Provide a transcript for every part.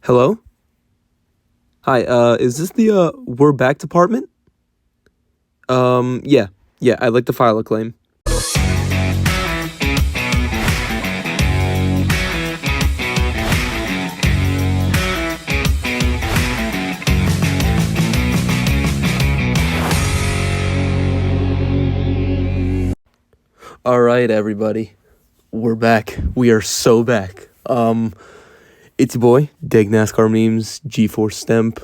Hello? Hi, is this the, We're Back department? Yeah, I'd like to file a claim. Alright, everybody. We're back. We are so back. It's your boy, Dank NASCAR memes, G-Force Stemp,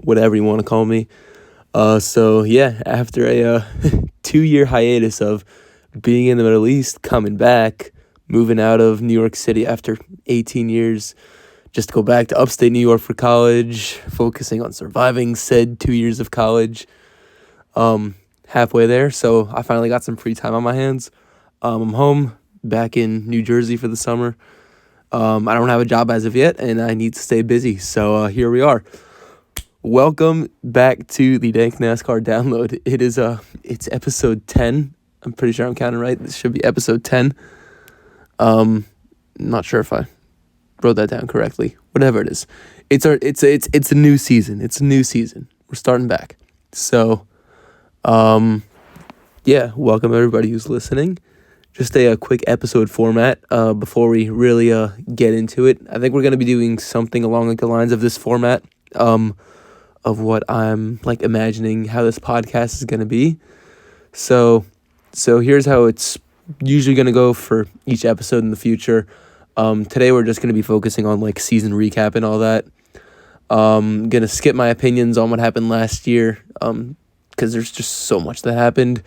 whatever you want to call me. After a 2-year hiatus of being in the Middle East, coming back, moving out of New York City after 18 years, just to go back to upstate New York for college, focusing on surviving said 2 years of college. Halfway there, so I finally got some free time on my hands. I'm home, back in New Jersey for the summer. I don't have a job as of yet, and I need to stay busy, so here we are. Welcome back to the Dank NASCAR download. It's episode 10. I'm pretty sure I'm counting right. This should be episode 10. Not sure if I wrote that down correctly. Whatever it is. It's a new season. It's a new season. We're starting back. So, welcome everybody who's listening. Just a quick episode format before we really get into it. I think we're going to be doing something along like the lines of this format of what I'm like imagining how this podcast is going to be. So here's how it's usually going to go for each episode in the future. Today we're just going to be focusing on like season recap and all that. Going to skip my opinions on what happened last year because there's just so much that happened.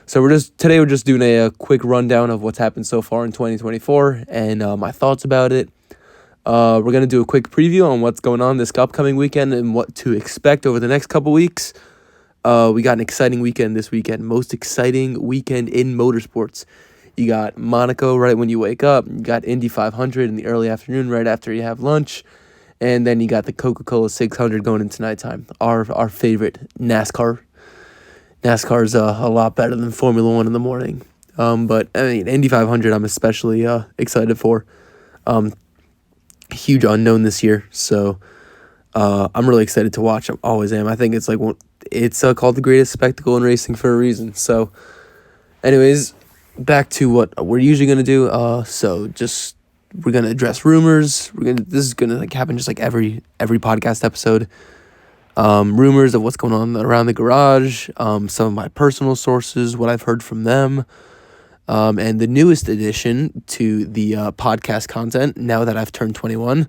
So we're just doing a quick rundown of what's happened so far in 2024 and my thoughts about it. We're going to do a quick preview on what's going on this upcoming weekend and what to expect over the next couple weeks. We got an exciting weekend this weekend. Most exciting weekend in motorsports. You got Monaco right when you wake up. You got Indy 500 in the early afternoon right after you have lunch. And then you got the Coca-Cola 600 going into nighttime. Our favorite NASCAR. NASCAR's a lot better than Formula 1 in the morning. But I mean, Indy 500 I'm especially excited for. Huge unknown this year, so I'm really excited to watch. I always am. I think it's called the greatest spectacle in racing for a reason. So, anyways, back to what we're usually gonna do. We're gonna address rumors. This is gonna happen just like every podcast episode. Rumors of what's going on around the garage. Some of my personal sources, what I've heard from them. And the newest addition to the podcast content, now that I've turned 21,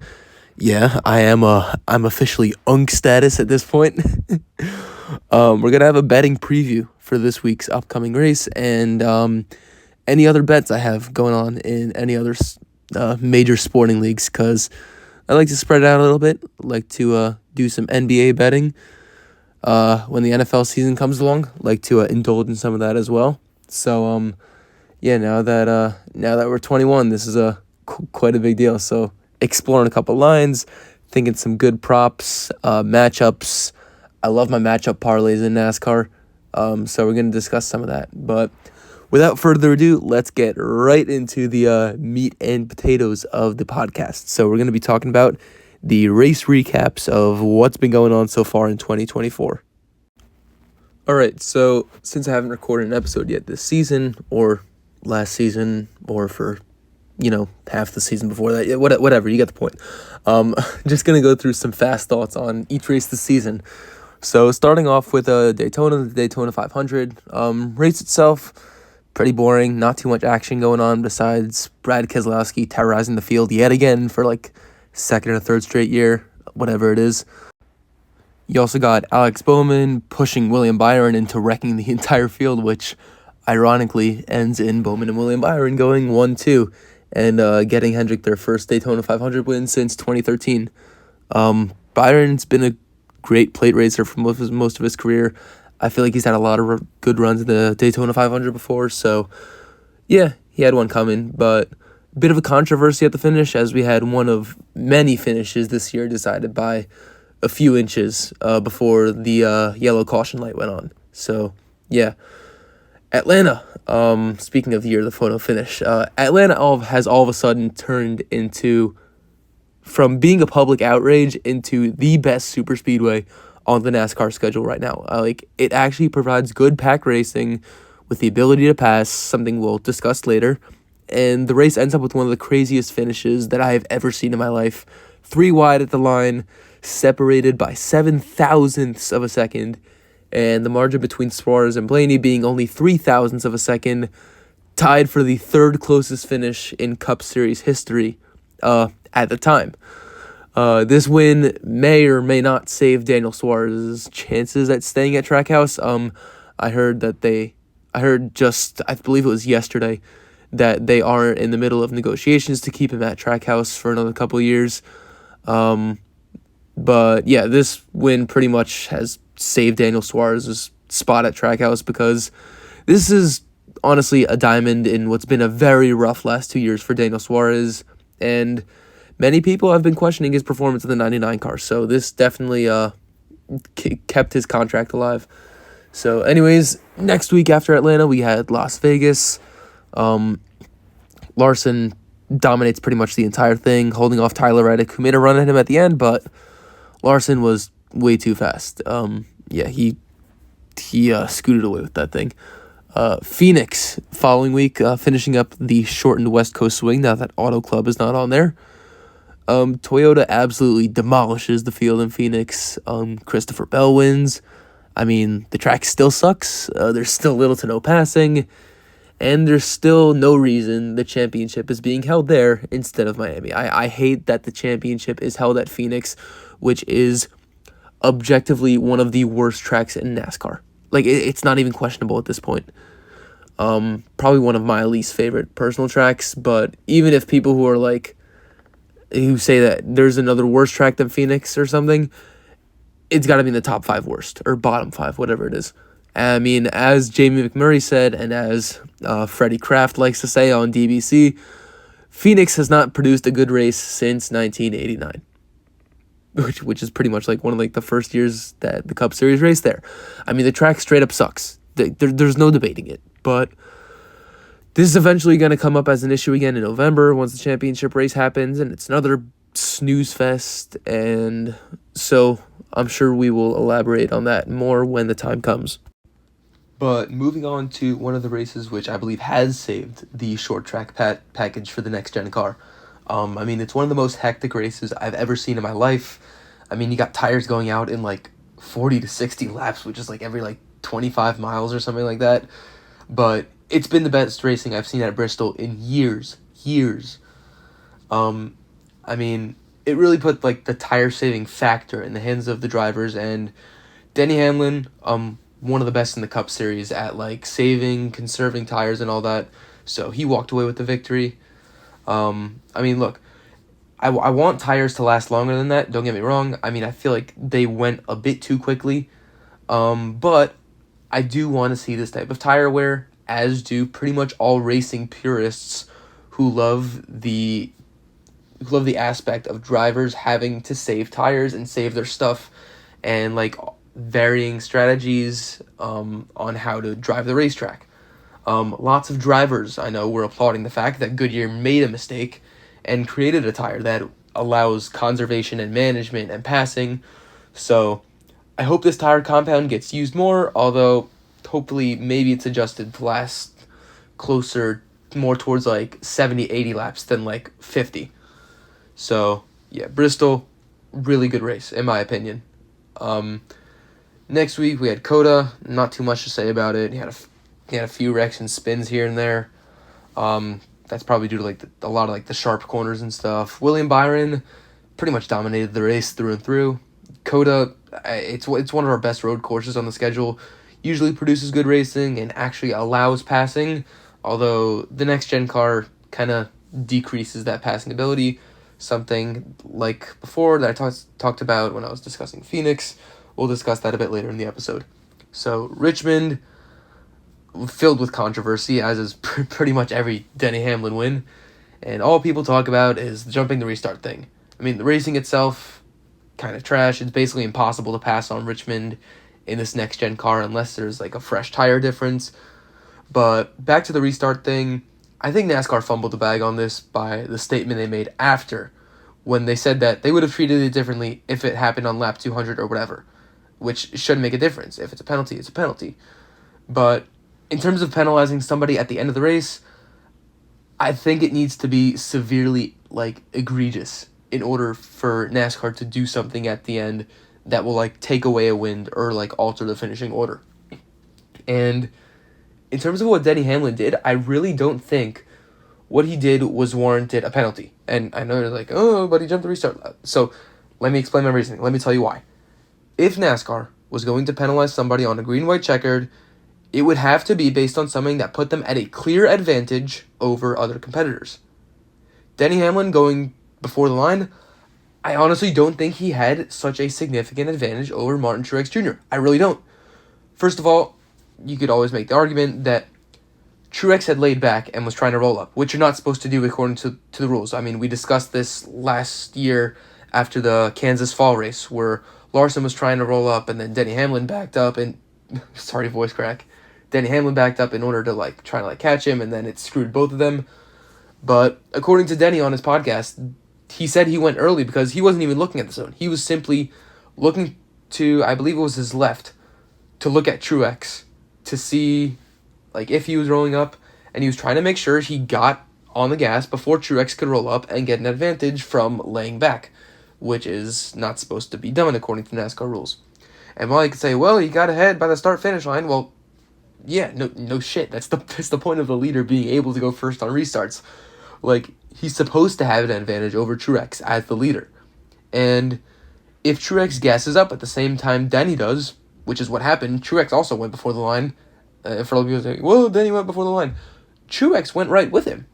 I'm officially UNC status at this point. We're going to have a betting preview for this week's upcoming race and any other bets I have going on in any other major sporting leagues because I like to spread it out a little bit. I like to do some NBA betting when the NFL season comes along. I like to indulge in some of that as well. So, now that we're 21, this is quite a big deal. So exploring a couple lines, thinking some good props, matchups. I love my matchup parlays in NASCAR. So we're going to discuss some of that. But without further ado, let's get right into the meat and potatoes of the podcast. So we're going to be talking about the race recaps of what's been going on so far in 2024. All right, so since I haven't recorded an episode yet this season or last season or for, half the season before that. Yeah, whatever, you get the point. Just going to go through some fast thoughts on each race this season. So starting off with the Daytona 500. Race itself, pretty boring. Not too much action going on besides Brad Keselowski terrorizing the field yet again for like second or third straight year, whatever it is. You also got Alex Bowman pushing William Byron into wrecking the entire field, which ironically ends in Bowman and William Byron going 1-2 and getting Hendrick their first Daytona 500 win since 2013. Byron's been a great plate racer for most of his career. I feel like he's had a lot of good runs in the Daytona 500 before, so yeah, he had one coming, but a bit of a controversy at the finish as we had one of many finishes this year decided by a few inches before the yellow caution light went on. So, yeah. Atlanta, speaking of the year of the photo finish, Atlanta has all of a sudden turned into from being a public outrage into the best super speedway on the NASCAR schedule right now. It actually provides good pack racing with the ability to pass, something we'll discuss later. And the race ends up with one of the craziest finishes that I have ever seen in my life. 3 wide at the line, separated by 7 thousandths of a second, and the margin between Suarez and Blaney being only 3 thousandths of a second, tied for the third closest finish in Cup Series history at the time. This win may or may not save Daniel Suarez's chances at staying at Trackhouse. I believe it was yesterday, that they are in the middle of negotiations to keep him at Trackhouse for another couple of years. But yeah, this win pretty much has saved Daniel Suarez's spot at Trackhouse, because this is honestly a diamond in what's been a very rough last 2 years for Daniel Suarez, and many people have been questioning his performance in the 99 car, so this definitely kept his contract alive. So anyways, next week after Atlanta, we had Las Vegas. Larson dominates pretty much the entire thing, holding off Tyler Reddick, who made a run at him at the end, but Larson was way too fast. He scooted away with that thing. Phoenix following week, finishing up the shortened West Coast swing now that Auto Club is not on there. Toyota absolutely demolishes the field in Phoenix. Christopher Bell wins. I mean, the track still sucks. There's still little to no passing. And there's still no reason the championship is being held there instead of Miami. I hate that the championship is held at Phoenix, which is objectively one of the worst tracks in NASCAR. It's not even questionable at this point. Probably one of my least favorite personal tracks, but even if people who say that there's another worse track than Phoenix or something, it's got to be in the top 5 worst, or bottom 5, whatever it is. I mean, as Jamie McMurray said, and as Freddie Kraft likes to say on DBC, Phoenix has not produced a good race since 1989. Which is pretty much one of the first years that the Cup Series raced there. I mean, the track straight up sucks. There's no debating it. But this is eventually going to come up as an issue again in November once the championship race happens, and it's another snooze fest. And so I'm sure we will elaborate on that more when the time comes. But moving on to one of the races which I believe has saved the short track package for the next gen car. I mean, it's one of the most hectic races I've ever seen in my life. I mean, you got tires going out in 40 to 60 laps, which is every 25 miles or something like that. But it's been the best racing I've seen at Bristol in years. I mean, it really put the tire saving factor in the hands of the drivers, and Denny Hamlin, one of the best in the Cup Series at saving, conserving tires and all that. So he walked away with the victory. I mean, look, I want tires to last longer than that, don't get me wrong. I mean, I feel like they went a bit too quickly, but I do want to see this type of tire wear, as do pretty much all racing purists who love the aspect of drivers having to save tires and save their stuff, and varying strategies on how to drive the racetrack. Lots of drivers I know were applauding the fact that Goodyear made a mistake and created a tire that allows conservation and management and passing. So I hope this tire compound gets used more, although hopefully maybe it's adjusted to last more towards 70, 80 laps than 50. So yeah, Bristol, really good race in my opinion. Next week we had Coda, not too much to say about it. He had a few wrecks and spins here and there. That's probably due to a lot of the sharp corners and stuff. William Byron pretty much dominated the race through and through. Coda, it's one of our best road courses on the schedule. Usually produces good racing and actually allows passing, although the next gen car kind of decreases that passing ability. Something like before that I talked about when I was discussing Phoenix. We'll discuss that a bit later in the episode. So Richmond, filled with controversy, as is pretty much every Denny Hamlin win. And all people talk about is jumping the restart thing. I mean, the racing itself, kind of trash. It's basically impossible to pass on Richmond in this next-gen car unless there's a fresh tire difference. But back to the restart thing, I think NASCAR fumbled the bag on this by the statement they made after, when they said that they would have treated it differently if it happened on lap 200 or whatever, which shouldn't make a difference. If it's a penalty, it's a penalty. But in terms of penalizing somebody at the end of the race, I think it needs to be severely, egregious in order for NASCAR to do something at the end that will, take away a win or, alter the finishing order. And in terms of what Denny Hamlin did, I really don't think what he did was warranted a penalty. And I know you're like, oh, but he jumped the restart. So let me explain my reasoning. Let me tell you why. If NASCAR was going to penalize somebody on a green-white checkered, it would have to be based on something that put them at a clear advantage over other competitors. Denny Hamlin going before the line, I honestly don't think he had such a significant advantage over Martin Truex Jr. I really don't. First of all, you could always make the argument that Truex had laid back and was trying to roll up, which you're not supposed to do according to the rules. I mean, we discussed this last year after the Kansas Fall race where Larson was trying to roll up and then Denny Hamlin backed up and, sorry, voice crack. Denny Hamlin backed up in order to, try to, catch him, and then it screwed both of them. But according to Denny on his podcast, he said he went early because he wasn't even looking at the zone. He was simply looking to, I believe it was his left, to look at Truex to see if he was rolling up, and he was trying to make sure he got on the gas before Truex could roll up and get an advantage from laying back, which is not supposed to be done according to NASCAR rules. And while you could say, well, he got ahead by the start-finish line, well, yeah, no shit. That's the point of the leader being able to go first on restarts. He's supposed to have an advantage over Truex as the leader. And if Truex gasses up at the same time Denny does, which is what happened, Truex also went before the line. For all the people saying, well, Denny went before the line. Truex went right with him.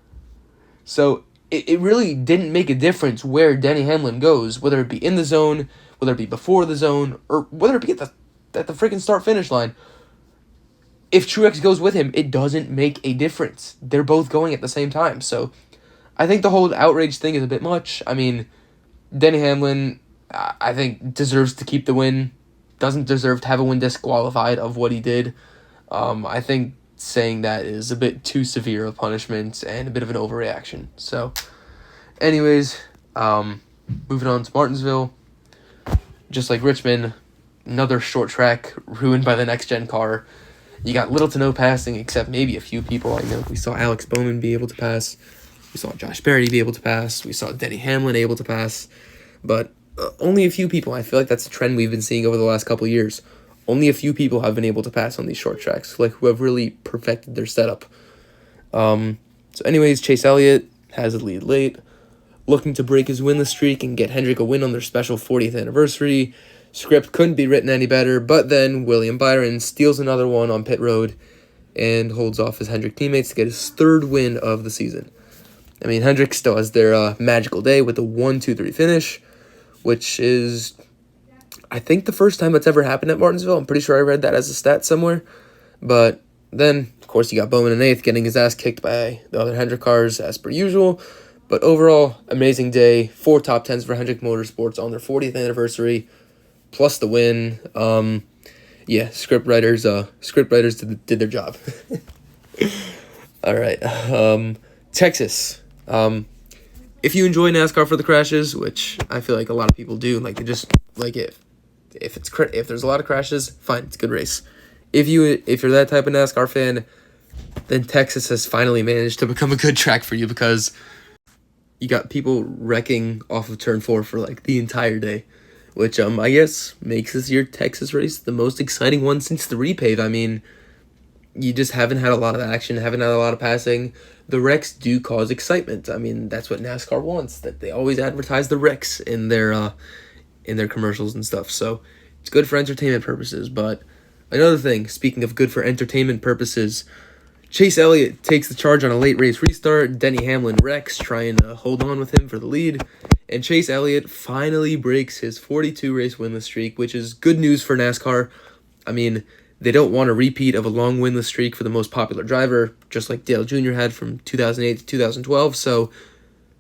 So it really didn't make a difference where Denny Hamlin goes, whether it be in the zone, whether it be before the zone, or whether it be at the freaking start-finish line. If Truex goes with him, it doesn't make a difference. They're both going at the same time. So I think the whole outrage thing is a bit much. I mean, Denny Hamlin, I think, deserves to keep the win. Doesn't deserve to have a win disqualified of what he did. I think saying that is a bit too severe of punishment and a bit of an overreaction. So, anyways, moving on to Martinsville. Just like Richmond, another short track ruined by the next-gen car. You got little to no passing except maybe a few people. I know we saw Alex Bowman be able to pass. We saw Josh Berry be able to pass. We saw Denny Hamlin able to pass. But only a few people. I feel like that's a trend we've been seeing over the last couple of years. Only a few people have been able to pass on these short tracks, who have really perfected their setup. So anyways, Chase Elliott has a lead late, looking to break his winless streak and get Hendrick a win on their special 40th anniversary. Script couldn't be written any better, but then William Byron steals another one on pit road and holds off his Hendrick teammates to get his third win of the season. I mean, Hendrick still has their magical day with the 1-2-3 finish, which is, I think, the first time that's ever happened at Martinsville. I'm pretty sure I read that as a stat somewhere. But then, of course, you got Bowman in 8th, getting his ass kicked by the other Hendrick cars as per usual. But overall, amazing day. 4 top 10s for Hendrick Motorsports on their 40th anniversary, plus the win. Script writers did their job. All right, Texas. If you enjoy NASCAR for the crashes, which I feel like a lot of people do, they just like it. If there's a lot of crashes, fine, it's a good race. If you're that type of NASCAR fan, then Texas has finally managed to become a good track for you because you got people wrecking off of turn 4 for the entire day, which I guess makes this year Texas race the most exciting one since the repave. I mean, you just haven't had a lot of action, haven't had a lot of passing. The wrecks do cause excitement. I mean, that's what NASCAR wants. That they always advertise the wrecks in their commercials and stuff. So it's good for entertainment purposes. But another thing, speaking of good for entertainment purposes, Chase Elliott takes the charge on a late race restart. Denny Hamlin wrecks, trying to hold on with him for the lead. And Chase Elliott finally breaks his 42-race winless streak, which is good news for NASCAR. I mean, they don't want a repeat of a long winless streak for the most popular driver, just like Dale Jr. had from 2008 to 2012. So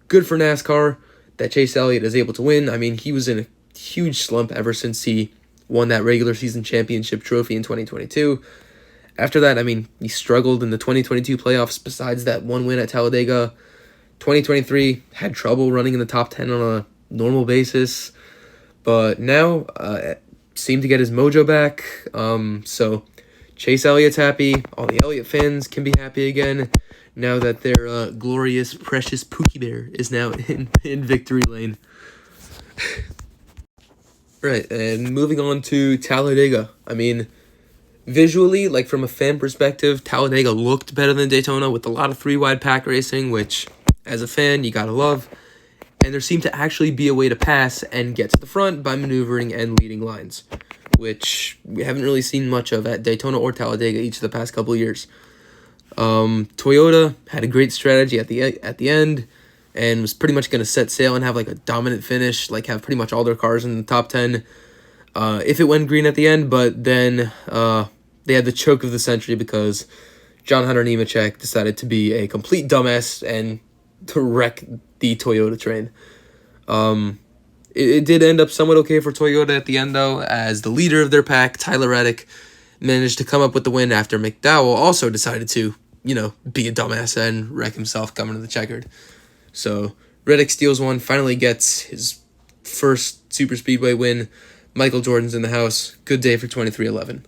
good for NASCAR that Chase Elliott is able to win. I mean, he was in a huge slump ever since he won that regular season championship trophy in 2022. After that, I mean, he struggled in the 2022 playoffs besides that one win at Talladega. 2023 had trouble running in the top 10 on a normal basis. But now, seemed to get his mojo back. So Chase Elliott's happy. All the Elliott fans can be happy again now that their glorious, precious Pookie Bear is now in victory lane. Right, and moving on to Talladega. I mean, visually, like from a fan perspective, Talladega looked better than Daytona with a lot of three-wide pack racing, which, as a fan, you gotta love. And there seemed to actually be a way to pass and get to the front by maneuvering and leading lines, which we haven't really seen much of at Daytona or Talladega each of the past couple of years. Toyota had a great strategy at the end and was pretty much going to set sail and have like a dominant finish, like have pretty much all their cars in the top 10 if it went green at the end. But then they had the choke of the century because John Hunter Nemechek decided to be a complete dumbass and to wreck the Toyota train. It did end up somewhat okay for Toyota at the end, though, as the leader of their pack, Tyler Reddick, managed to come up with the win after McDowell also decided to, be a dumbass and wreck himself coming to the checkered. So Reddick steals one, finally gets his first super speedway win. Michael Jordan's in the house. Good day for 2311.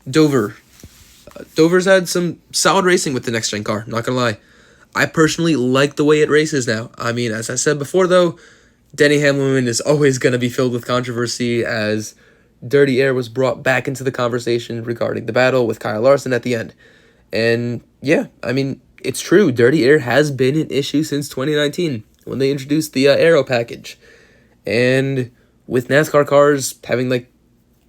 Dover. Dover's had some solid racing with the next-gen car, not going to lie. I personally like the way it races now. I mean, as I said before, though, Denny Hamlin is always going to be filled with controversy as Dirty Air was brought back into the conversation regarding the battle with Kyle Larson at the end. And, yeah, I mean, it's true. Dirty Air has been an issue since 2019 when they introduced the aero package. And with NASCAR cars having,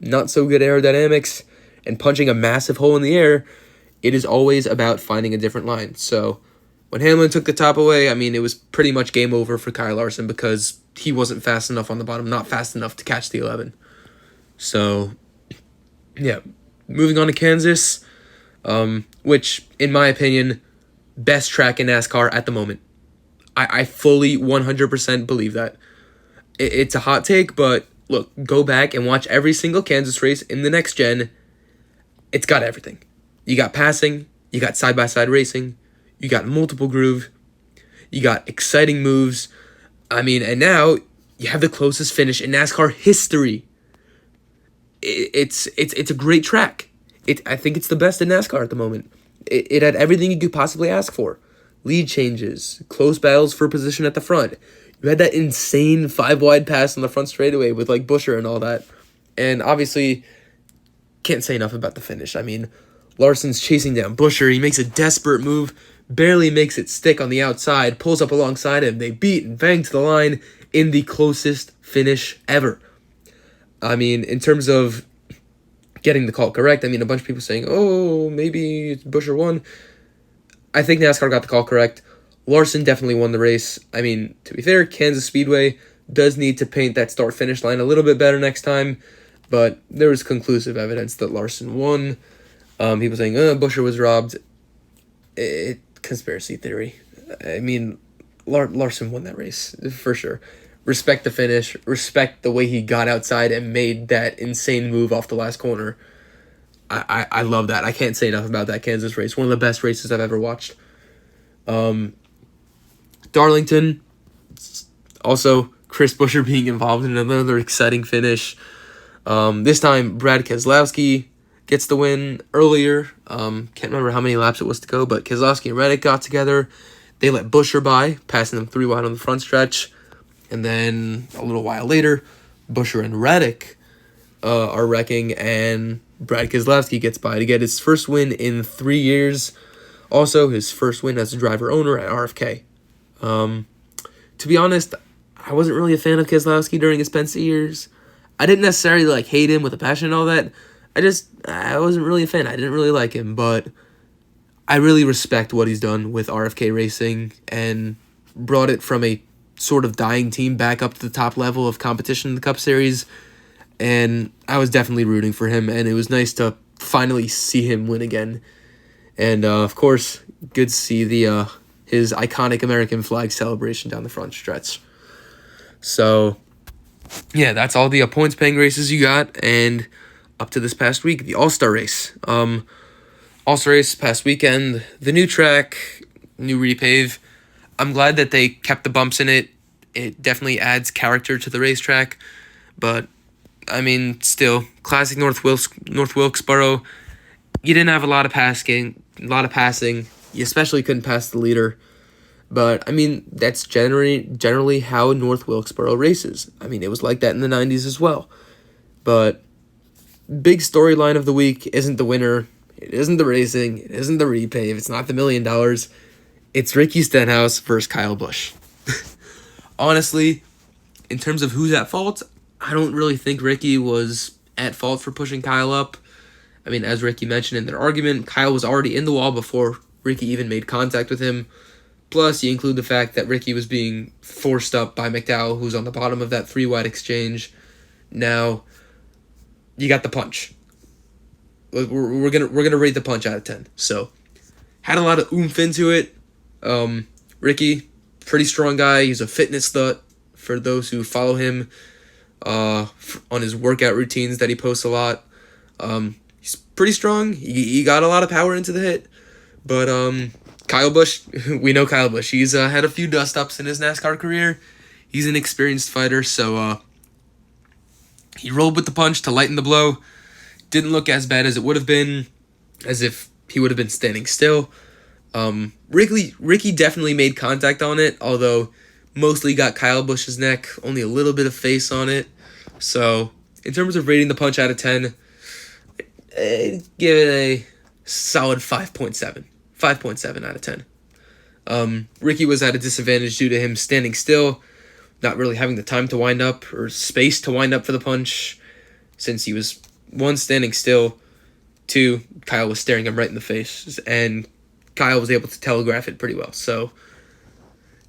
not so good aerodynamics and punching a massive hole in the air, it is always about finding a different line. So when Hamlin took the top away, I mean, it was pretty much game over for Kyle Larson because he wasn't fast enough on the bottom, not fast enough to catch the 11. So, yeah, moving on to Kansas, which, in my opinion, best track in NASCAR at the moment. I fully 100% believe that. It's a hot take, but look, go back and watch every single Kansas race in the next gen. It's got everything. You got passing, you got side-by-side racing, you got multiple groove, you got exciting moves. I mean, and now you have the closest finish in NASCAR history. It's a great track. I think it's the best in NASCAR at the moment. It had everything you could possibly ask for. Lead changes, close battles for position at the front. You had that insane 5-wide pass on the front straightaway with Buescher and all that. And obviously, can't say enough about the finish. I mean, Larson's chasing down Buescher. He makes a desperate move, barely makes it stick on the outside, pulls up alongside him. They beat and bang to the line in the closest finish ever. I mean, in terms of getting the call correct, I mean, a bunch of people saying, oh, maybe Buescher won. I think NASCAR got the call correct. Larson definitely won the race. I mean, to be fair, Kansas Speedway does need to paint that start-finish line a little bit better next time, but there was conclusive evidence that Larson won. People saying, Buescher was robbed. Conspiracy theory. I mean, Larson won that race, for sure. Respect the finish. Respect the way he got outside and made that insane move off the last corner. I love that. I can't say enough about that Kansas race. One of the best races I've ever watched. Darlington, also Chris Buescher being involved in another exciting finish. This time, Brad Keselowski gets the win earlier. Can't remember how many laps it was to go, but Keselowski and Reddick got together. They let Buescher by, passing them 3 wide on the front stretch. And then a little while later, Buescher and Reddick are wrecking, and Brad Keselowski gets by to get his first win in 3 years. Also, his first win as a driver-owner at RFK. To be honest, I wasn't really a fan of Keselowski during his Penske years. I didn't necessarily hate him with a passion and all that. I wasn't really a fan. I didn't really like him, but I really respect what he's done with RFK Racing and brought it from a sort of dying team back up to the top level of competition in the Cup Series. And I was definitely rooting for him, and it was nice to finally see him win again. And, of course, good to see his iconic American flag celebration down the front stretch. So, yeah, that's all the points-paying races you got. And up to this past week, the All-Star race. All-Star race past weekend, the new track, new repave. I'm glad that they kept the bumps in it. It definitely adds character to the racetrack, but I mean, still, classic North Wilkesboro. You didn't have a lot of passing. You especially couldn't pass the leader. But I mean, that's generally how North Wilkesboro races. I mean, it was like that in the 90s as well. But big storyline of the week isn't the winner. It isn't the racing. It isn't the repave. It's not the $1 million. It's Ricky Stenhouse versus Kyle Busch. Honestly, in terms of who's at fault, I don't really think Ricky was at fault for pushing Kyle up. I mean, as Ricky mentioned in their argument, Kyle was already in the wall before Ricky even made contact with him. Plus, you include the fact that Ricky was being forced up by McDowell, who's on the bottom of that 3-wide exchange. Now, you got the punch. We're gonna rate the punch out of 10. So, had a lot of oomph into it. Ricky, pretty strong guy. He's a fitness slut for those who follow him on his workout routines that he posts a lot. He's pretty strong. He got a lot of power into the hit. But Kyle Busch, we know Kyle Busch. He's had a few dust-ups in his NASCAR career. He's an experienced fighter, so he rolled with the punch to lighten the blow. Didn't look as bad as it would have been, as if he would have been standing still. Ricky definitely made contact on it, although mostly got Kyle Busch's neck, only a little bit of face on it. So, in terms of rating the punch out of 10, give it a solid 5.7. 5.7 out of 10. Ricky was at a disadvantage due to him standing still, not really having the time to wind up or space to wind up for the punch, since he was, 1, standing still, 2, Kyle was staring him right in the face, and Kyle was able to telegraph it pretty well. So,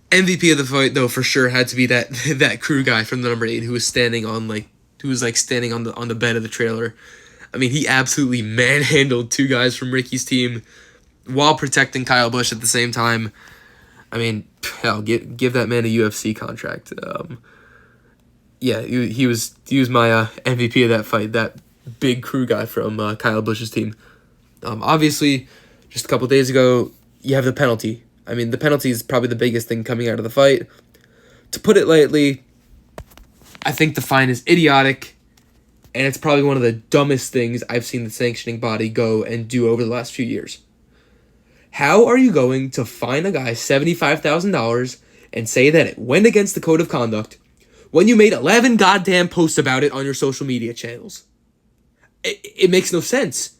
MVP of the fight, though, for sure had to be that crew guy from the number 8 who was standing on the bed of the trailer. I mean, he absolutely manhandled 2 guys from Ricky's team while protecting Kyle Busch at the same time. I mean, hell, give that man a UFC contract. Yeah, he was my MVP of that fight, that big crew guy from Kyle Busch's team. Obviously, just a couple days ago, you have the penalty. I mean, the penalty is probably the biggest thing coming out of the fight. To put it lightly, I think the fine is idiotic, and it's probably one of the dumbest things I've seen the sanctioning body go and do over the last few years. How are you going to fine a guy $75,000 and say that it went against the code of conduct when you made 11 goddamn posts about it on your social media channels? It makes no sense.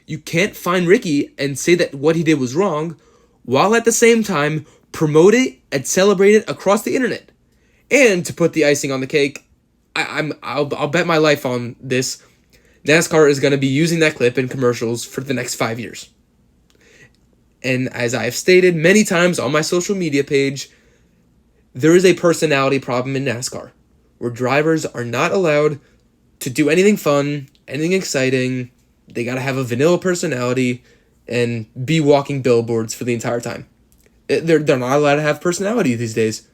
You can't fine Ricky and say that what he did was wrong, while at the same time promote it and celebrate it across the internet. And to put the icing on the cake, I'll bet my life on this. NASCAR is going to be using that clip in commercials for the next 5 years. And as I have stated many times on my social media page, there is a personality problem in NASCAR, where drivers are not allowed to do anything fun, anything exciting. They got to have a vanilla personality and be walking billboards for the entire time. They're not allowed to have personality these days.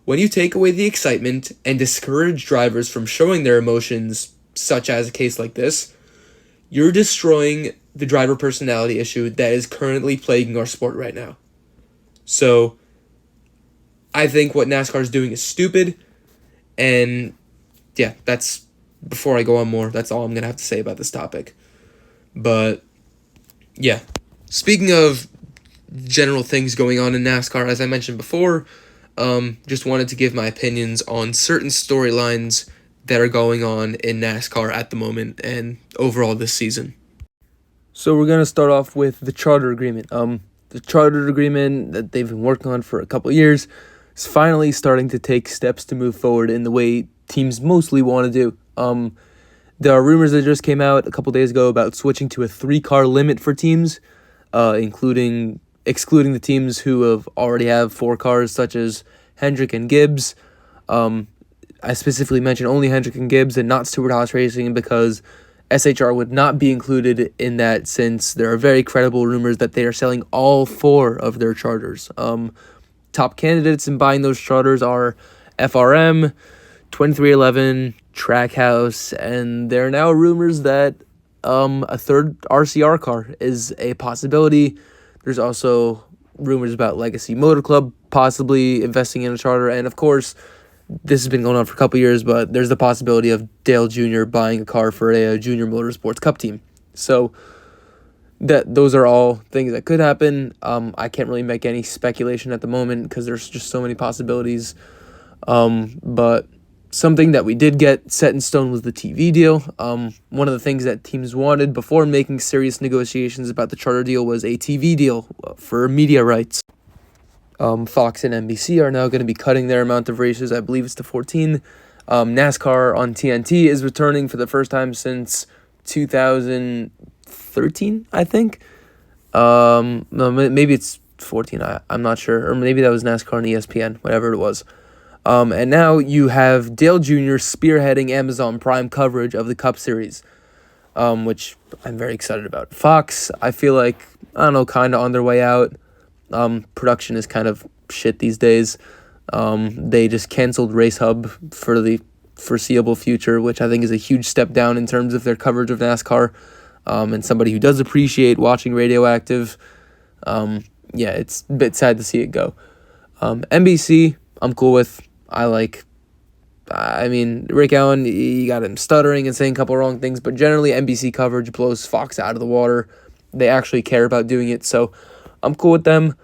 When you take away the excitement and discourage drivers from showing their emotions, such as a case like this, you're destroying the driver personality issue that is currently plaguing our sport right now. So, I think what NASCAR is doing is stupid, and yeah, before I go on more, that's all I'm going to have to say about this topic. But, yeah, speaking of general things going on in NASCAR, as I mentioned before, just wanted to give my opinions on certain storylines that are going on in NASCAR at the moment and overall this season. So we're going to start off with the charter agreement. The charter agreement that they've been working on for a couple of years is finally starting to take steps to move forward in the way teams mostly want to do. There are rumors that just came out a couple days ago about switching to a 3-car limit for teams, excluding the teams who already have 4 cars, such as Hendrick and Gibbs. I specifically mentioned only Hendrick and Gibbs and not Stewart-Haas Racing because SHR would not be included in that, since there are very credible rumors that they are selling all 4 of their charters. Top candidates in buying those charters are FRM, 2311, Trackhouse, and there are now rumors that a third RCR car is a possibility. There's also rumors about Legacy Motor Club possibly investing in a charter, and of course, this has been going on for a couple years, but there's the possibility of Dale Jr. buying a car for a Junior Motorsports Cup team. So those are all things that could happen. I can't really make any speculation at the moment because there's just so many possibilities. But something that we did get set in stone was the TV deal. One of the things that teams wanted before making serious negotiations about the charter deal was a TV deal for media rights. Fox and NBC are now going to be cutting their amount of races. I believe it's to 14. NASCAR on TNT is returning for the first time since 2013, I think. No, maybe it's 14. I'm not sure. Or maybe that was NASCAR and ESPN, whatever it was. And now you have Dale Jr. spearheading Amazon Prime coverage of the Cup Series, which I'm very excited about. Fox, I feel like, I don't know, kind of on their way out. Production is kind of shit these days. They just canceled Race Hub for the foreseeable future, which I think is a huge step down in terms of their coverage of NASCAR. And somebody who does appreciate watching Radioactive, it's a bit sad to see it go. NBC, I'm cool with. Rick Allen, you got him stuttering and saying a couple wrong things, but generally NBC coverage blows Fox out of the water. They actually care about doing it, so I'm cool with them.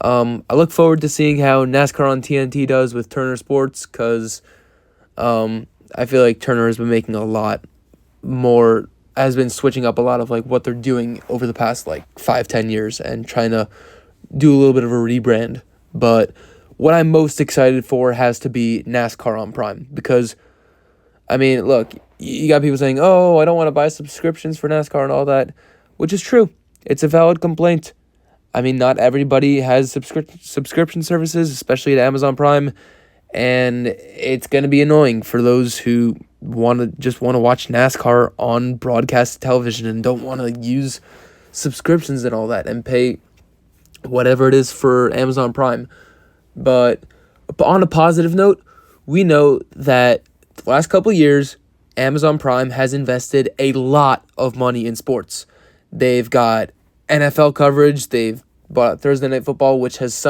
I look forward to seeing how NASCAR on TNT does with Turner Sports, because I feel like Turner has been making a lot more, has been switching up a lot of like what they're doing over the past 5-10 years and trying to do a little bit of a rebrand. But what I'm most excited for has to be NASCAR on Prime, because look, you got people saying, oh, I don't want to buy subscriptions for NASCAR and all that, which is true. It's a valid complaint. Not everybody has subscription services, especially at Amazon Prime, and it's going to be annoying for those who want to watch NASCAR on broadcast television and don't want to use subscriptions and all that and pay whatever it is for Amazon Prime. But on a positive note, we know that the last couple of years, Amazon Prime has invested a lot of money in sports. They've got NFL coverage. They've bought Thursday Night Football, which has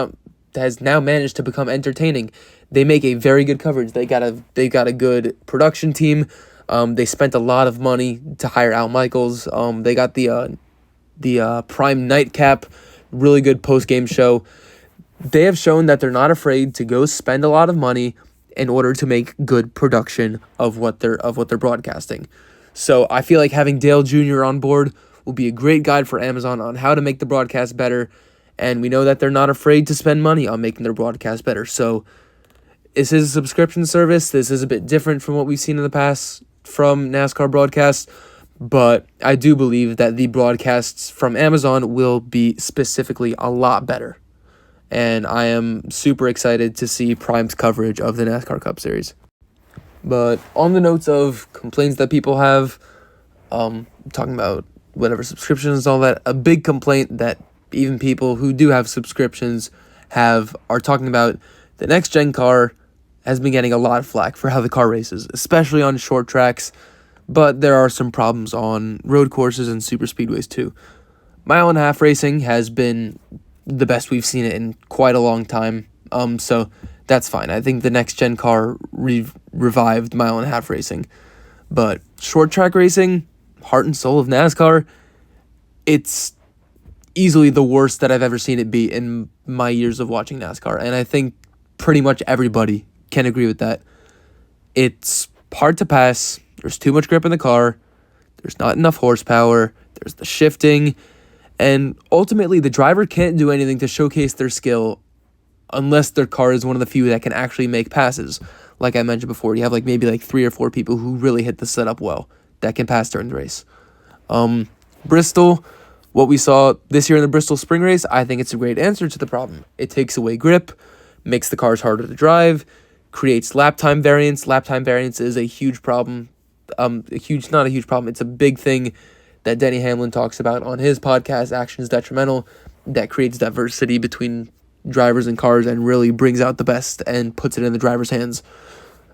now managed to become entertaining. They make a very good coverage. They got a good production team. They spent a lot of money to hire Al Michaels. They got the Prime Nightcap, really good post-game show. They have shown that they're not afraid to go spend a lot of money in order to make good production of what they're broadcasting. So I feel like having Dale Jr. on board will be a great guide for Amazon on how to make the broadcast better, and we know that they're not afraid to spend money on making their broadcast better. So this is a subscription service. This is a bit different from what we've seen in the past from NASCAR broadcasts, but I do believe that the broadcasts from Amazon will be specifically a lot better. And I am super excited to see Prime's coverage of the NASCAR Cup Series. But on the notes of complaints that people have, talking about whatever subscriptions and all that, a big complaint that even people who do have subscriptions are talking about the next-gen car has been getting a lot of flack for how the car races, especially on short tracks, but there are some problems on road courses and super speedways too. Mile and a half racing has been the best we've seen it in quite a long time, so that's fine. I think the next-gen car revived mile and a half racing, but short track racing, heart and soul of NASCAR, it's easily the worst that I've ever seen it be in my years of watching NASCAR, and I think pretty much everybody can agree with that. It's hard to pass, there's too much grip in the car, there's not enough horsepower, there's the shifting, and ultimately the driver can't do anything to showcase their skill unless their car is one of the few that can actually make passes. Like I mentioned before, you have maybe 3 or 4 people who really hit the setup well that can pass during the race. Bristol, what we saw this year in the Bristol Spring Race, I think it's a great answer to the problem. It takes away grip, makes the cars harder to drive, creates lap time variance. Lap time variance is a huge problem. Not a huge problem. It's a big thing that Denny Hamlin talks about on his podcast, Actions Detrimental, that creates diversity between drivers and cars and really brings out the best and puts it in the driver's hands.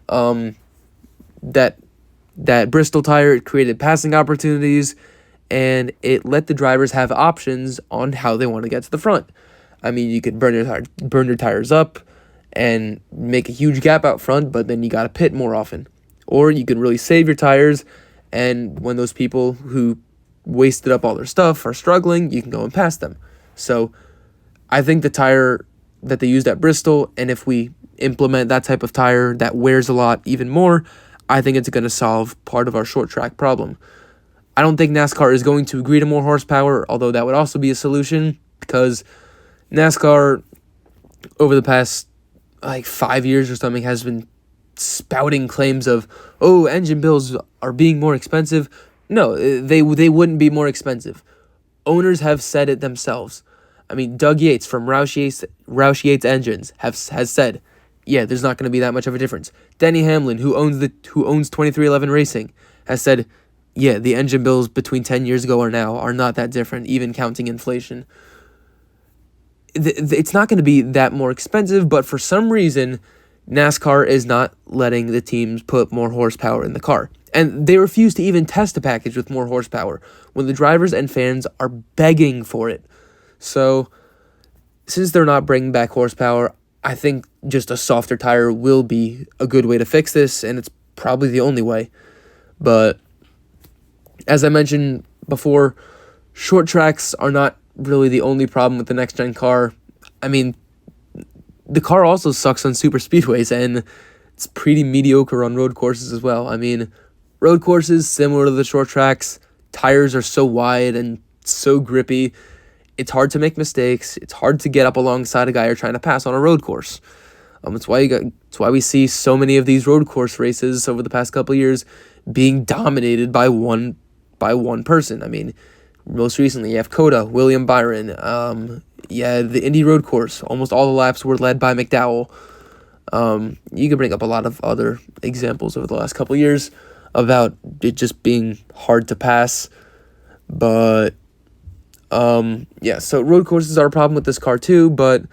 That Bristol tire, it created passing opportunities, and it let the drivers have options on how they want to get to the front. You could burn your tires up and make a huge gap out front, but then you got to pit more often. Or you can really save your tires, and when those people who wasted up all their stuff are struggling, you can go and pass them. So I think the tire that they used at Bristol, and if we implement that type of tire that wears a lot even more, I think it's going to solve part of our short track problem. I don't think NASCAR is going to agree to more horsepower, although that would also be a solution, because NASCAR over the past 5 years or something has been spouting claims of, oh, engine bills are being more expensive. No, they wouldn't be more expensive. Owners have said it themselves. I mean, Doug Yates from Roush Yates Engines has said, yeah, there's not going to be that much of a difference. Denny Hamlin, who owns 2311 Racing, has said, yeah, the engine bills between 10 years ago or now are not that different, even counting inflation. It's not going to be that more expensive, but for some reason, NASCAR is not letting the teams put more horsepower in the car. And they refuse to even test a package with more horsepower when the drivers and fans are begging for it. So, since they're not bringing back horsepower, I think just a softer tire will be a good way to fix this, and it's probably the only way. But as I mentioned before, short tracks are not really the only problem with the next-gen car. I mean, the car also sucks on super speedways, and it's pretty mediocre on road courses as well. I mean, road courses, similar to the short tracks, tires are so wide and so grippy. It's hard to make mistakes. It's hard to get up alongside a guy you're trying to pass on a road course. It's why we see so many of these road course races over the past couple of years being dominated by one person. I mean, most recently you have Coda, William Byron. The Indy road course. Almost all the laps were led by McDowell. You could bring up a lot of other examples over the last couple of years about it just being hard to pass. But so road courses are a problem with this car too, but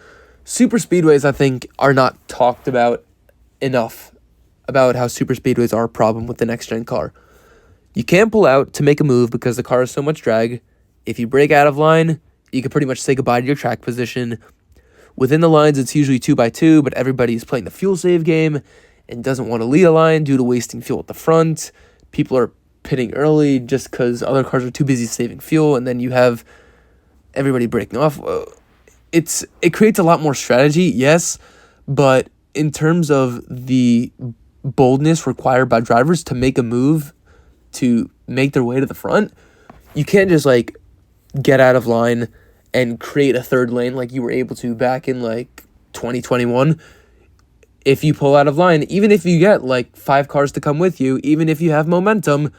super speedways, I think, are not talked about enough about how super speedways are a problem with the next-gen car. You can't pull out to make a move because the car has so much drag. If you break out of line, you can pretty much say goodbye to your track position. Within the lines, it's usually 2x2, but everybody's playing the fuel save game and doesn't want to lead a line due to wasting fuel at the front. People are pitting early just because other cars are too busy saving fuel, and then you have everybody breaking off. It creates a lot more strategy, yes, but in terms of the boldness required by drivers to make a move to make their way to the front, you can't just get out of line and create a third lane like you were able to back in 2021. If you pull out of line, even if you get 5 cars to come with you, even if you have momentum,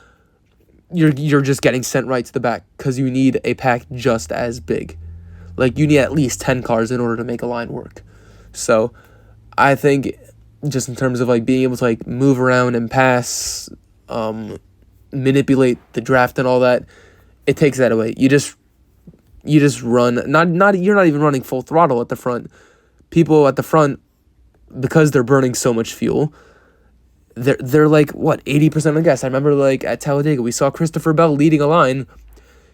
you're just getting sent right to the back because you need a pack just as big. You need at least 10 cars in order to make a line work. So I think just in terms of being able to move around and pass, manipulate the draft and all that, it takes that away. You just run, you're not even running full throttle at the front. People at the front, because they're burning so much fuel, they're 80% of gas. I remember at Talladega, we saw Christopher Bell leading a line.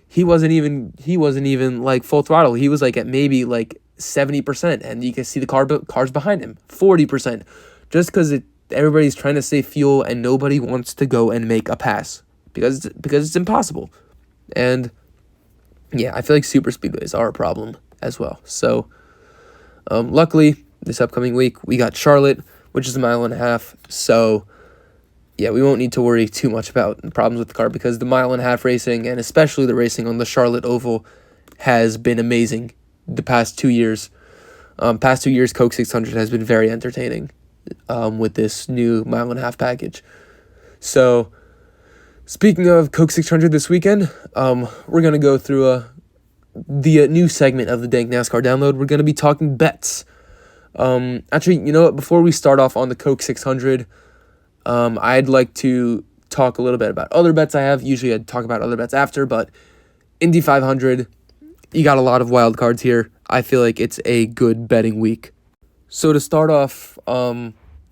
He wasn't even full throttle. He was at maybe 70%, and you can see the cars behind him 40%, just because everybody's trying to save fuel and nobody wants to go and make a pass because it's impossible. And yeah, I feel like super speedways are a problem as well. So luckily this upcoming week we got Charlotte, which is 1.5 miles. So yeah, we won't need to worry too much about problems with the car because the 1.5 mile racing, and especially the racing on the Charlotte Oval, has been amazing the past 2 years. Past 2 years, Coke 600 has been very entertaining with this new 1.5 mile package. So speaking of Coke 600 this weekend, we're going to go through the new segment of the Dank NASCAR download. We're going to be talking bets. Actually, you know what? Before we start off on the Coke 600, I'd like to talk a little bit about other bets I have. Usually I'd talk about other bets after, but Indy 500, you got a lot of wild cards here. I feel like it's a good betting week. So to start off,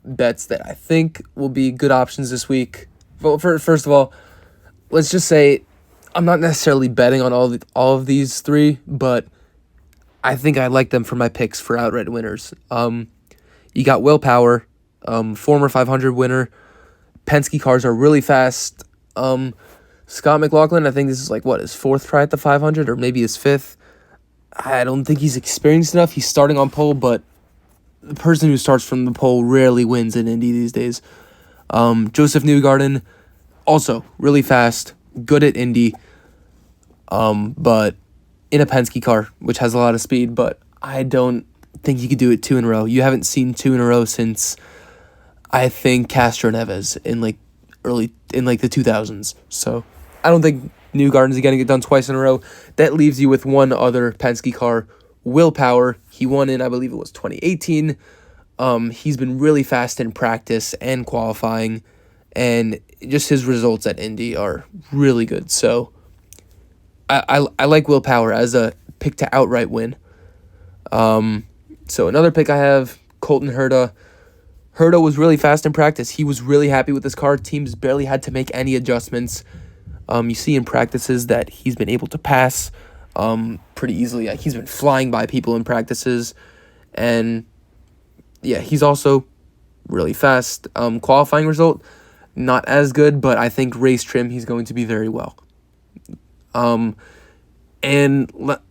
bets that I think will be good options this week. Well, first of all, let's just say I'm not necessarily betting on all of these three, but I think I like them for my picks for outright winners. You You got Will Power, former 500 winner. Penske cars are really fast. Scott McLaughlin, I think this is his fourth try at the 500 or maybe his fifth. I don't think he's experienced enough. He's starting on pole, but the person who starts from the pole rarely wins in Indy these days. Joseph Newgarden, also really fast, good at Indy, but in a Penske car, which has a lot of speed, but I don't think he could do it two in a row. You haven't seen two in a row since, I think, Castro Neves in the 2000s. So I don't think Newgarden's going to get done twice in a row. That leaves you with one other Penske car, Will Power. He won in, I believe it was 2018. He's been really fast in practice and qualifying, and just his results at Indy are really good. So I like Will Power as a pick to outright win. So another pick I have, Colton Herta. Herta was really fast in practice. He was really happy with his car. Teams barely had to make any adjustments. You see in practices that he's been able to pass pretty easily. He's been flying by people in practices. And, yeah, he's also really fast. Qualifying result, not as good, but I think race trim, he's going to be very well.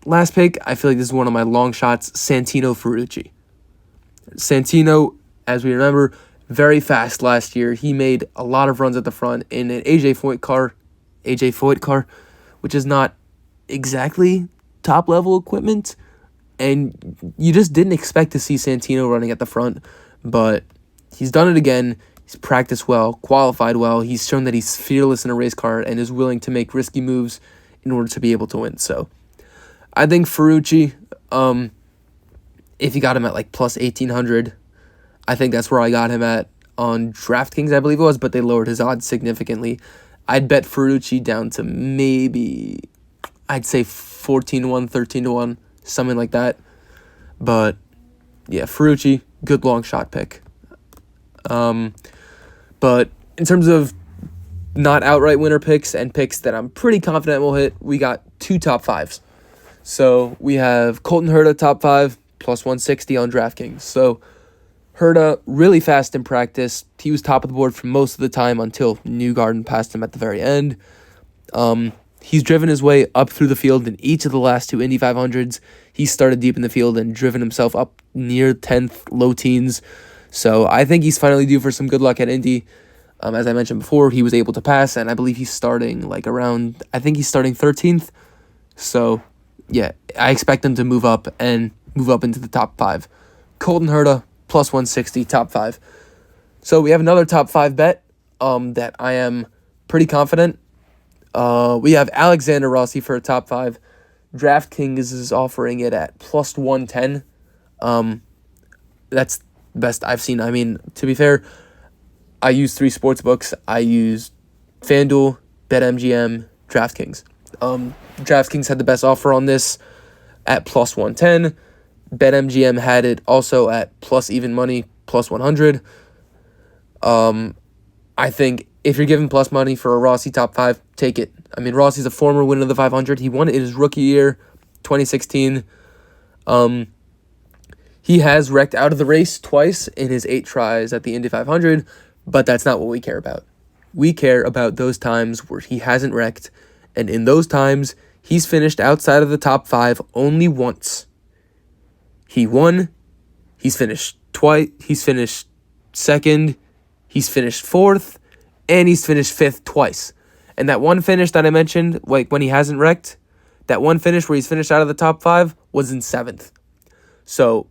Last pick, I feel like this is one of my long shots, Santino Ferrucci. Santino, as we remember, very fast last year. He made a lot of runs at the front in an AJ Foyt car, which is not exactly top-level equipment, and you just didn't expect to see Santino running at the front, but he's done it again. He's practiced well, qualified well. He's shown that he's fearless in a race car and is willing to make risky moves in order to be able to win. So I think Ferrucci, if you got him at plus 1,800, I think that's where I got him at on DraftKings, I believe it was, but they lowered his odds significantly. I'd bet Ferrucci down to maybe, I'd say 14-1, 13-1, something like that. But, yeah, Ferrucci, good long shot pick. But in terms of not outright winner picks and picks that I'm pretty confident will hit, we got two top fives. So we have Colton Herta, top five, plus 160 on DraftKings. So Herta, really fast in practice. He was top of the board for most of the time until Newgarden passed him at the very end. He's driven his way up through the field in each of the last two Indy 500s. He started deep in the field and driven himself up near 10th, low teens. So I think he's finally due for some good luck at Indy. As I mentioned before, he was able to pass, and I believe he's starting around, I think he's starting 13th. So, yeah, I expect him to move up into the top five. Colton Herta, plus 160, top five. So we have another top five bet that I am pretty confident. We have Alexander Rossi for a top five. DraftKings is offering it at plus 110. That's the best I've seen. I mean, to be fair, I use three sports books. I use FanDuel, BetMGM, DraftKings. DraftKings had the best offer on this at plus 110. BetMGM had it also at plus even money, plus 100. I think if you're giving plus money for a Rossi top five, take it. I mean, Rossi's a former winner of the 500. He won it in his rookie year, 2016. He has wrecked out of the race twice in his 8 tries at the Indy 500, but that's not what we care about. We care about those times where he hasn't wrecked, and in those times, he's finished outside of the top 5 only once. He won, he's finished twice, he's finished second, he's finished 4th, and he's finished 5th twice. And that one finish that I mentioned, when he hasn't wrecked, that one finish where he's finished out of the top 5 was in 7th. So,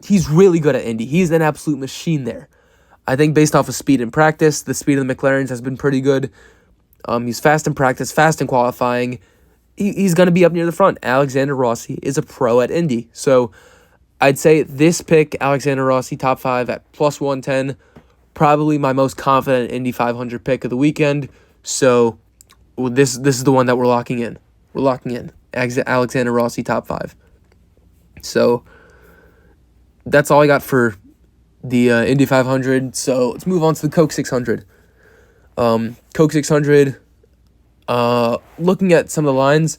he's really good at Indy. He's an absolute machine there. I think based off of speed in practice, the speed of the McLarens has been pretty good. He's fast in practice, fast in qualifying. He's going to be up near the front. Alexander Rossi is a pro at Indy. So, I'd say this pick, Alexander Rossi, top 5 at plus 110, probably my most confident Indy 500 pick of the weekend. So, this is the one that we're locking in. We're locking in. Alexander Rossi, top 5. So, that's all I got for the Indy 500. So, let's move on to the Coke 600. Coke 600, looking at some of the lines,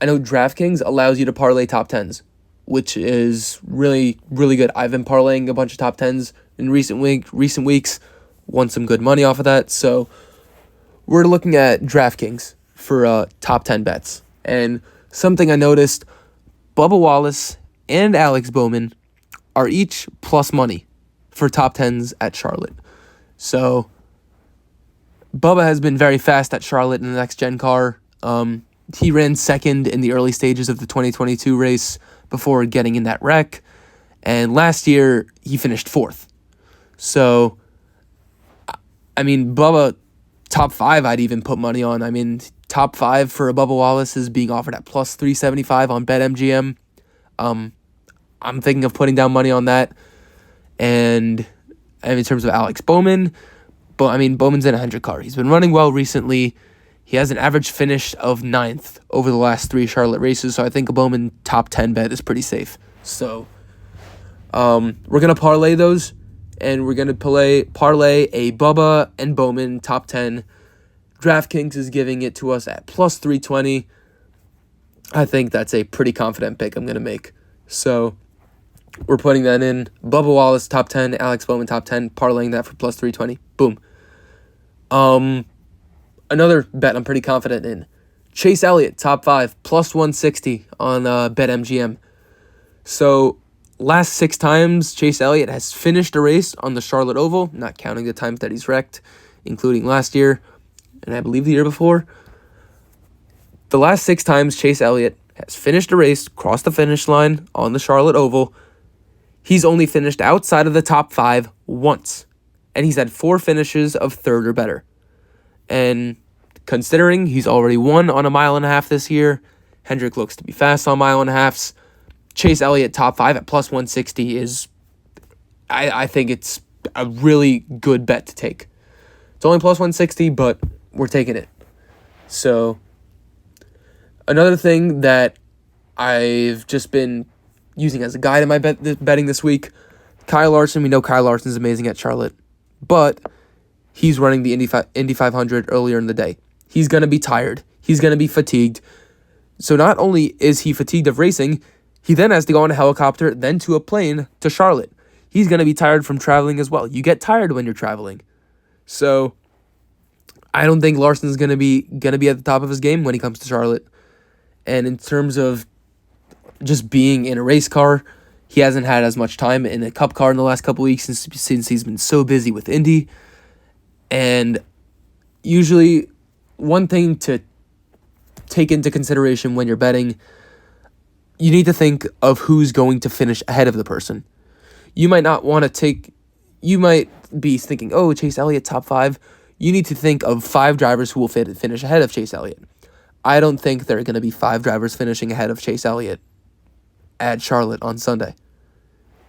I know DraftKings allows you to parlay top 10s. which is really, really good. I've been parlaying a bunch of top 10s in recent weeks, won some good money off of that. So we're looking at DraftKings for top 10 bets. And something I noticed, Bubba Wallace and Alex Bowman are each plus money for top 10s at Charlotte. So Bubba has been very fast at Charlotte in the next gen car. He ran second in the early stages of the 2022 race before getting in that wreck. And last year, he finished fourth. So, I mean, Bubba, top 5, I'd even put money on. I mean, top 5 for a Bubba Wallace is being offered at plus 375 on BetMGM. I'm thinking of putting down money on that. And in terms of Alex Bowman, Bowman's in a 100 car. He's been running well recently. He has an average finish of 9th over the last 3 Charlotte races, so I think a Bowman top 10 bet is pretty safe. So we're going to parlay those, and we're going to parlay a Bubba and Bowman top 10. DraftKings is giving it to us at plus 320. I think that's a pretty confident pick I'm going to make. So we're putting that in. Bubba Wallace top 10, Alex Bowman top 10, parlaying that for plus 320. Boom. Another bet I'm pretty confident in. Chase Elliott, top 5, plus 160 on BetMGM. So, last 6 times Chase Elliott has finished a race on the Charlotte Oval, not counting the times that he's wrecked, including last year, and I believe the year before. The last 6 times Chase Elliott has finished a race, crossed the finish line on the Charlotte Oval, he's only finished outside of the top 5 once, and he's had 4 finishes of 3rd or better. And considering he's already won on a 1.5 miles this year, Hendrick looks to be fast on 1.5 miles. Chase Elliott top 5 at plus 160 is, I think it's a really good bet to take. It's only plus 160, but we're taking it. So another thing that I've just been using as a guide in my betting this week, Kyle Larson. We know Kyle Larson's amazing at Charlotte, but he's running the Indy 500 earlier in the day. He's going to be tired. He's going to be fatigued. So not only is he fatigued of racing, he then has to go on a helicopter, then to a plane to Charlotte. He's going to be tired from traveling as well. You get tired when you're traveling. So I don't think Larson's going to be at the top of his game when he comes to Charlotte. And in terms of just being in a race car, he hasn't had as much time in a cup car in the last couple weeks since he's been so busy with Indy. And usually one thing to take into consideration when you're betting, you need to think of who's going to finish ahead of the person. You might be thinking, oh, Chase Elliott top 5. You need to think of 5 drivers who will finish ahead of Chase Elliott. I don't think there are going to be 5 drivers finishing ahead of Chase Elliott at Charlotte on Sunday.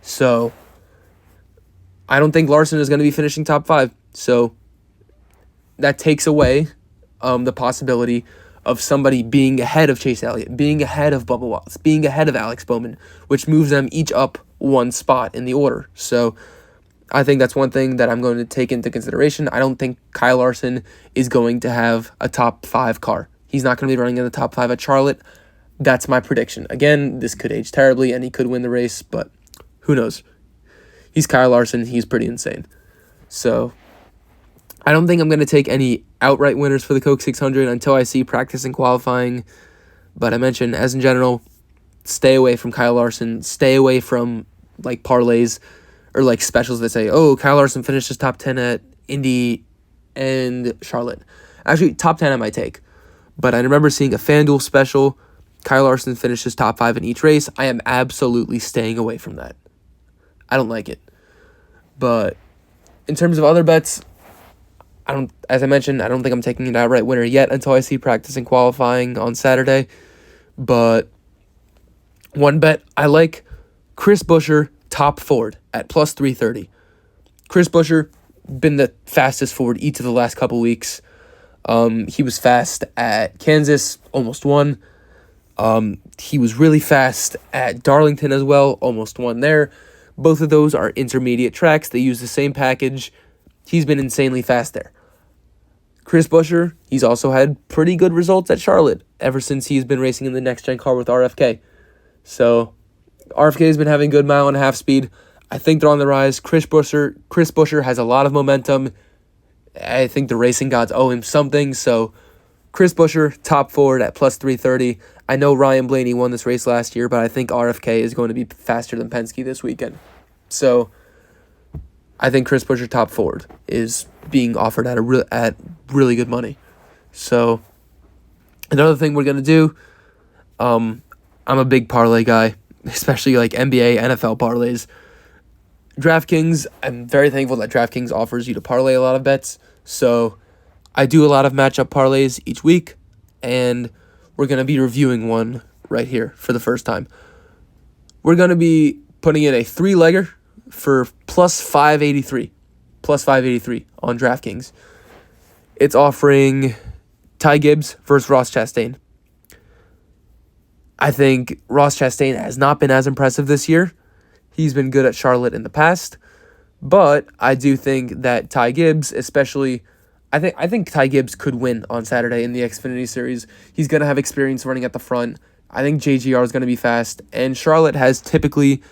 So I don't think Larson is going to be finishing top 5. So that takes away the possibility of somebody being ahead of Chase Elliott, being ahead of Bubba Wallace, being ahead of Alex Bowman, which moves them each up 1 spot in the order. So I think that's one thing that I'm going to take into consideration. I don't think Kyle Larson is going to have a top 5 car. He's not going to be running in the top 5 at Charlotte. That's my prediction. Again, this could age terribly and he could win the race, but who knows? He's Kyle Larson. He's pretty insane. So I don't think I'm going to take any outright winners for the Coke 600 until I see practice and qualifying. But I mentioned, as in general, stay away from Kyle Larson. Stay away from like parlays or like specials that say, oh, Kyle Larson finishes top 10 at Indy and Charlotte. Actually, top 10 I might take. But I remember seeing a FanDuel special. Kyle Larson finishes top 5 in each race. I am absolutely staying away from that. I don't like it. But in terms of other bets, as I mentioned, I don't think I'm taking an outright winner yet until I see practice and qualifying on Saturday. But one bet I like, Chris Buescher, top Ford at plus 330. Chris Buescher, been the fastest Ford each of the last couple weeks. He was fast at Kansas, almost won. He was really fast at Darlington as well, almost won there. Both of those are intermediate tracks. They use the same package. He's been insanely fast there. Chris Buescher, he's also had pretty good results at Charlotte ever since he's been racing in the next-gen car with RFK. So RFK has been having good mile and a half speed. I think they're on the rise. Chris Buescher has a lot of momentum. I think the racing gods owe him something. So Chris Buescher, top forward at plus 330. I know Ryan Blaney won this race last year, but I think RFK is going to be faster than Penske this weekend. So I think Chris Buescher, top forward, is being offered at really good money. So another thing we're going to do, I'm a big parlay guy, especially like NBA, NFL parlays. DraftKings, I'm very thankful that DraftKings offers you to parlay a lot of bets. So I do a lot of matchup parlays each week, and we're going to be reviewing one right here for the first time. We're going to be putting in a 3-legger for plus 583. Plus 583 on DraftKings. It's offering Ty Gibbs versus Ross Chastain. I think Ross Chastain has not been as impressive this year. He's been good at Charlotte in the past. But I do think that Ty Gibbs, especially, I think Ty Gibbs could win on Saturday in the Xfinity Series. He's going to have experience running at the front. I think JGR is going to be fast. And Charlotte has typically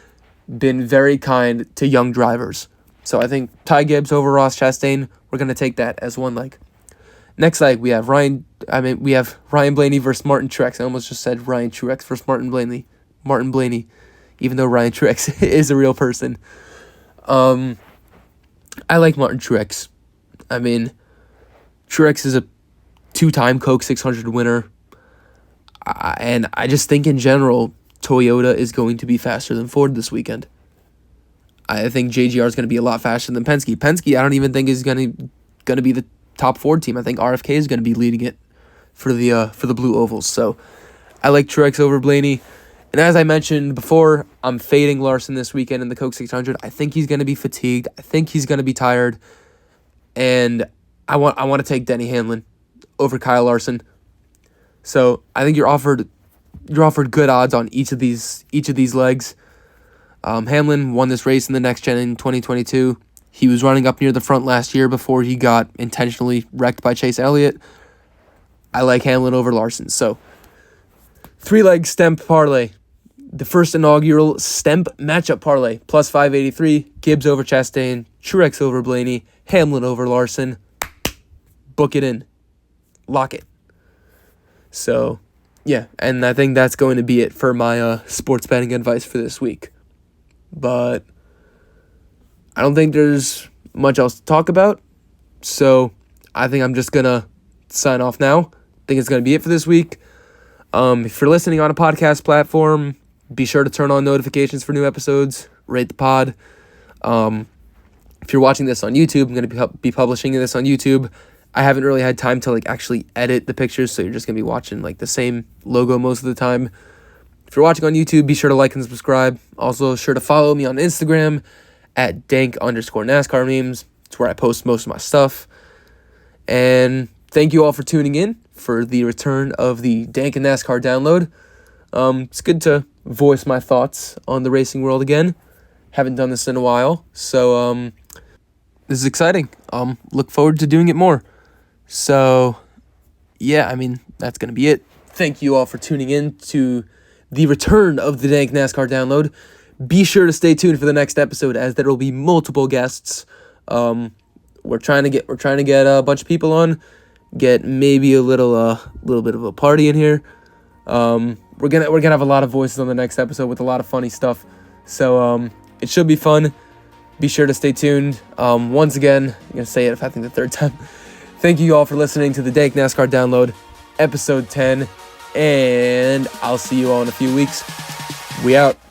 been very kind to young drivers. So I think Ty Gibbs over Ross Chastain, we're going to take that as one leg. Next leg, we have Ryan Blaney versus Martin Truex. I almost just said Ryan Truex versus Martin Blaney, even though Ryan Truex is a real person. I like Martin Truex. I mean, Truex is a 2-time Coke 600 winner. And I just think in general, Toyota is going to be faster than Ford this weekend. I think JGR is going to be a lot faster than Penske. Penske, I don't even think is going to be the top Ford team. I think RFK is going to be leading it for the Blue Ovals. So I like Truex over Blaney. And as I mentioned before, I'm fading Larson this weekend in the Coke 600. I think he's going to be fatigued. I think he's going to be tired. And I want to take Denny Hamlin over Kyle Larson. So I think you're offered good odds on each of these legs. Hamlin won this race in the Next Gen in 2022. He was running up near the front last year before he got intentionally wrecked by Chase Elliott. I like Hamlin over Larson. So 3-leg Stemp parlay. The first inaugural Stemp matchup parlay. Plus 583. Gibbs over Chastain. Truex over Blaney. Hamlin over Larson. Book it in. Lock it. So, yeah. And I think that's going to be it for my sports betting advice for this week. But I don't think there's much else to talk about. So I think I'm just going to sign off now. I think it's going to be it for this week. If you're listening on a podcast platform, be sure to turn on notifications for new episodes. Rate the pod. If you're watching this on YouTube, I'm going to be publishing this on YouTube. I haven't really had time to actually edit the pictures, so you're just going to be watching the same logo most of the time. If you're watching on YouTube, be sure to like and subscribe. Also, sure to follow me on Instagram at Dank_NASCAR memes. It's where I post most of my stuff. And thank you all for tuning in for the return of the Dank NASCAR download. It's good to voice my thoughts on the racing world again. Haven't done this in a while, so this is exciting. Look forward to doing it more. So, yeah, that's going to be it. Thank you all for tuning in to the return of the Dank NASCAR download. Be sure to stay tuned for the next episode, as there will be multiple guests. We're trying to get a bunch of people on, get maybe a little bit of a party in here. We're gonna have a lot of voices on the next episode with a lot of funny stuff. So it should be fun. Be sure to stay tuned. Once again, I'm gonna say it I think the third time. Thank you all for listening to the Dank NASCAR download, episode 10, and I'll see you all in a few weeks. We out.